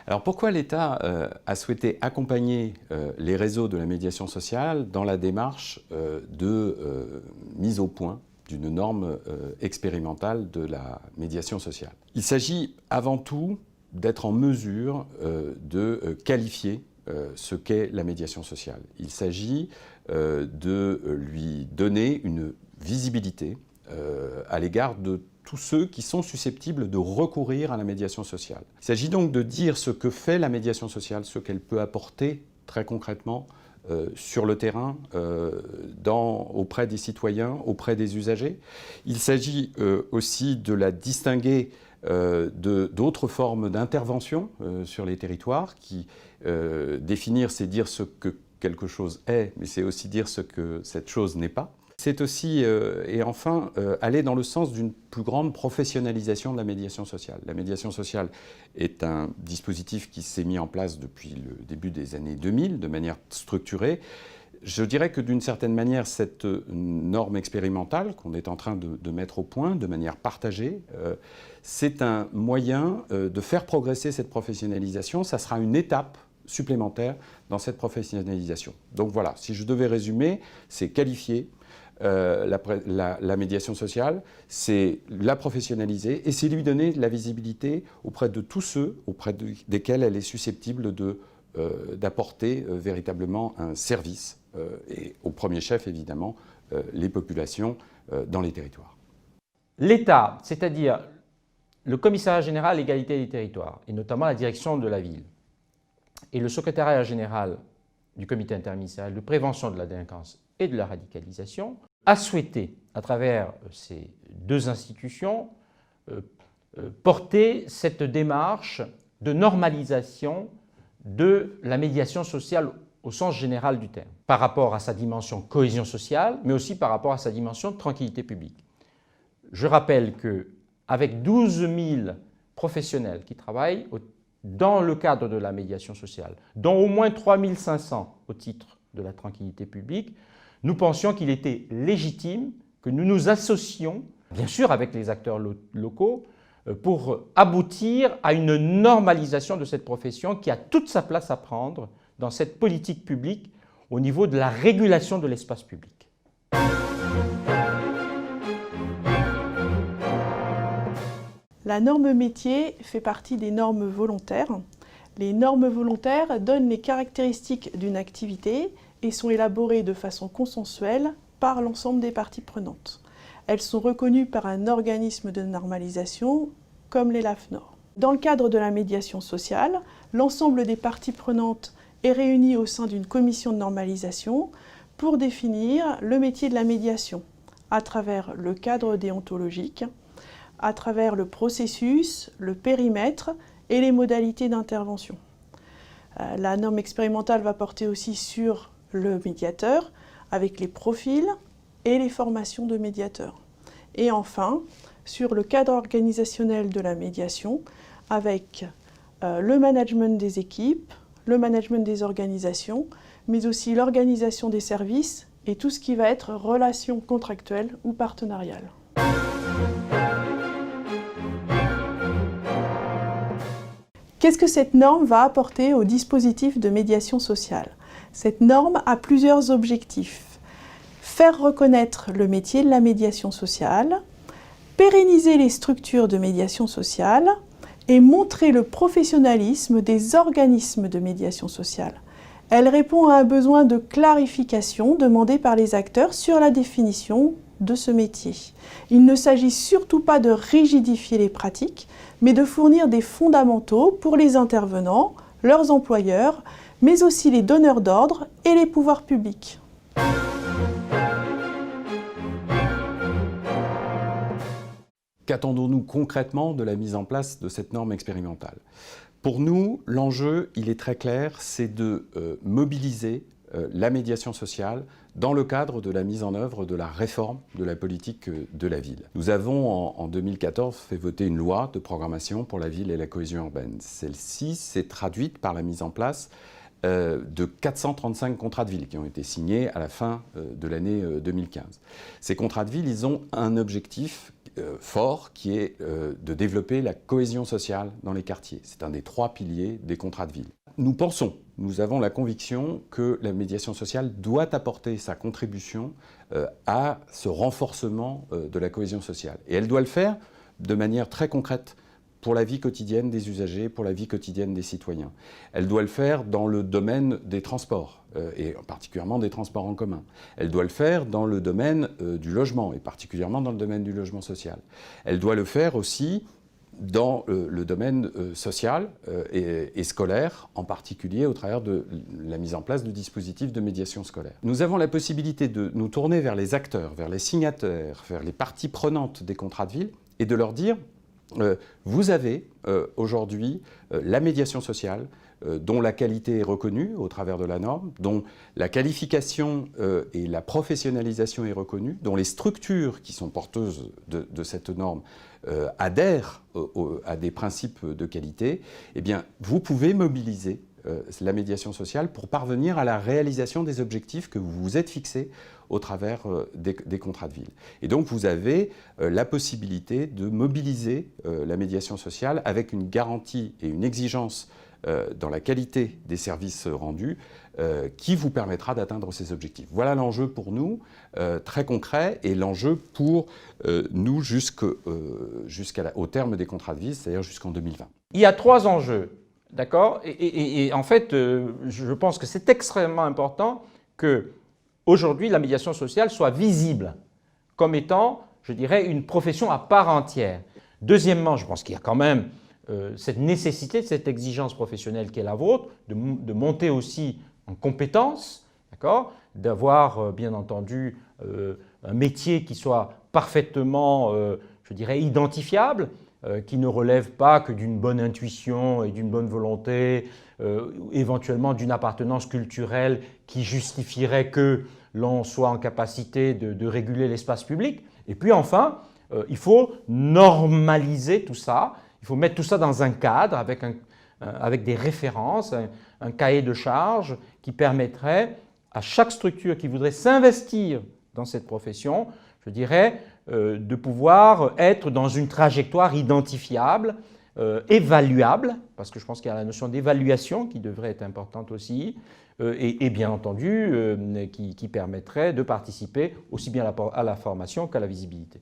Alors pourquoi l'État a souhaité accompagner les réseaux de la médiation sociale dans la démarche de mise au point d'une norme expérimentale de la médiation sociale? Il s'agit avant tout d'être en mesure de qualifier ce qu'est la médiation sociale. Il s'agit de lui donner une visibilité à l'égard de tous ceux qui sont susceptibles de recourir à la médiation sociale. Il s'agit donc de dire ce que fait la médiation sociale, ce qu'elle peut apporter très concrètement sur le terrain, auprès des citoyens, auprès des usagers. Il s'agit aussi de la distinguer d'autres formes d'intervention sur les territoires, qui définir, c'est dire ce que quelque chose est, mais c'est aussi dire ce que cette chose n'est pas. C'est aussi, et enfin, aller dans le sens d'une plus grande professionnalisation de la médiation sociale. La médiation sociale est un dispositif qui s'est mis en place depuis le début des années 2000, de manière structurée. Je dirais que d'une certaine manière, cette norme expérimentale qu'on est en train de mettre au point de manière partagée, c'est un moyen de faire progresser cette professionnalisation. Ça sera une étape supplémentaire dans cette professionnalisation. Donc voilà, si je devais résumer, c'est qualifier la médiation sociale, c'est la professionnaliser et c'est lui donner de la visibilité auprès de tous ceux desquels elle est susceptible d'apporter véritablement un service, et au premier chef évidemment les populations dans les territoires. L'État, c'est-à-dire le commissariat général à l'égalité des territoires, et notamment la direction de la ville, et le secrétariat général du comité interministériel de prévention de la délinquance et de la radicalisation, a souhaité, à travers ces deux institutions, porter cette démarche de normalisation de la médiation sociale au sens général du terme, par rapport à sa dimension cohésion sociale, mais aussi par rapport à sa dimension tranquillité publique. Je rappelle qu'avec 12 000 professionnels qui travaillent dans le cadre de la médiation sociale, dont au moins 3 500 au titre de la tranquillité publique, nous pensions qu'il était légitime que nous nous associons, bien sûr avec les acteurs locaux, pour aboutir à une normalisation de cette profession qui a toute sa place à prendre dans cette politique publique au niveau de la régulation de l'espace public. La norme métier fait partie des normes volontaires. Les normes volontaires donnent les caractéristiques d'une activité et sont élaborées de façon consensuelle par l'ensemble des parties prenantes. Elles sont reconnues par un organisme de normalisation comme les LAFNOR. Dans le cadre de la médiation sociale, l'ensemble des parties prenantes est réuni au sein d'une commission de normalisation pour définir le métier de la médiation à travers le cadre déontologique, à travers le processus, le périmètre et les modalités d'intervention. La norme expérimentale va porter aussi sur le médiateur, avec les profils et les formations de médiateurs. Et enfin, sur le cadre organisationnel de la médiation, avec le management des équipes, le management des organisations, mais aussi l'organisation des services et tout ce qui va être relations contractuelles ou partenariales. Qu'est-ce que cette norme va apporter au dispositif de médiation sociale? Cette norme a plusieurs objectifs. Faire reconnaître le métier de la médiation sociale, pérenniser les structures de médiation sociale et montrer le professionnalisme des organismes de médiation sociale. Elle répond à un besoin de clarification demandé par les acteurs sur la définition de ce métier. Il ne s'agit surtout pas de rigidifier les pratiques, mais de fournir des fondamentaux pour les intervenants, leurs employeurs, mais aussi les donneurs d'ordre et les pouvoirs publics. Qu'attendons-nous concrètement de la mise en place de cette norme expérimentale? Pour nous, l'enjeu, il est très clair, c'est de mobiliser la médiation sociale dans le cadre de la mise en œuvre de la réforme de la politique de la ville. Nous avons en 2014 fait voter une loi de programmation pour la ville et la cohésion urbaine. Celle-ci s'est traduite par la mise en place de 435 contrats de ville qui ont été signés à la fin de l'année 2015. Ces contrats de ville, ils ont un objectif fort qui est de développer la cohésion sociale dans les quartiers. C'est un des 3 piliers des contrats de ville. Nous avons la conviction que la médiation sociale doit apporter sa contribution à ce renforcement de la cohésion sociale. Et elle doit le faire de manière très concrète pour la vie quotidienne des usagers, pour la vie quotidienne des citoyens. Elle doit le faire dans le domaine des transports, et particulièrement des transports en commun. Elle doit le faire dans le domaine du logement, et particulièrement dans le domaine du logement social. Elle doit le faire aussi dans le domaine social et scolaire, en particulier au travers de la mise en place de dispositifs de médiation scolaire. Nous avons la possibilité de nous tourner vers les acteurs, vers les signataires, vers les parties prenantes des contrats de ville et de leur dire vous avez aujourd'hui la médiation sociale dont la qualité est reconnue au travers de la norme, dont la qualification et la professionnalisation est reconnue, dont les structures qui sont porteuses de cette norme adhèrent à des principes de qualité. Eh bien, vous pouvez mobiliser la médiation sociale pour parvenir à la réalisation des objectifs que vous vous êtes fixés au travers des contrats de ville. Et donc vous avez la possibilité de mobiliser la médiation sociale avec une garantie et une exigence dans la qualité des services rendus qui vous permettra d'atteindre ces objectifs. Voilà l'enjeu pour nous, très concret, et l'enjeu pour nous jusqu'au terme des contrats de ville, c'est-à-dire jusqu'en 2020. Il y a 3 enjeux, d'accord ? Et en fait, je pense que c'est extrêmement important que aujourd'hui la médiation sociale soit visible comme étant, je dirais, une profession à part entière. Deuxièmement, je pense qu'il y a quand même cette nécessité, cette exigence professionnelle qui est la vôtre, de monter aussi en compétences, d'accord, d'avoir bien entendu un métier qui soit parfaitement, je dirais, identifiable, qui ne relève pas que d'une bonne intuition et d'une bonne volonté, éventuellement d'une appartenance culturelle qui justifierait que l'on soit en capacité de réguler l'espace public. Et puis enfin, il faut normaliser tout ça. Il faut mettre tout ça dans un cadre avec des références, un cahier de charges qui permettrait à chaque structure qui voudrait s'investir dans cette profession, je dirais, de pouvoir être dans une trajectoire identifiable, évaluable, parce que je pense qu'il y a la notion d'évaluation qui devrait être importante aussi, et bien entendu qui permettrait de participer aussi bien à la formation qu'à la visibilité.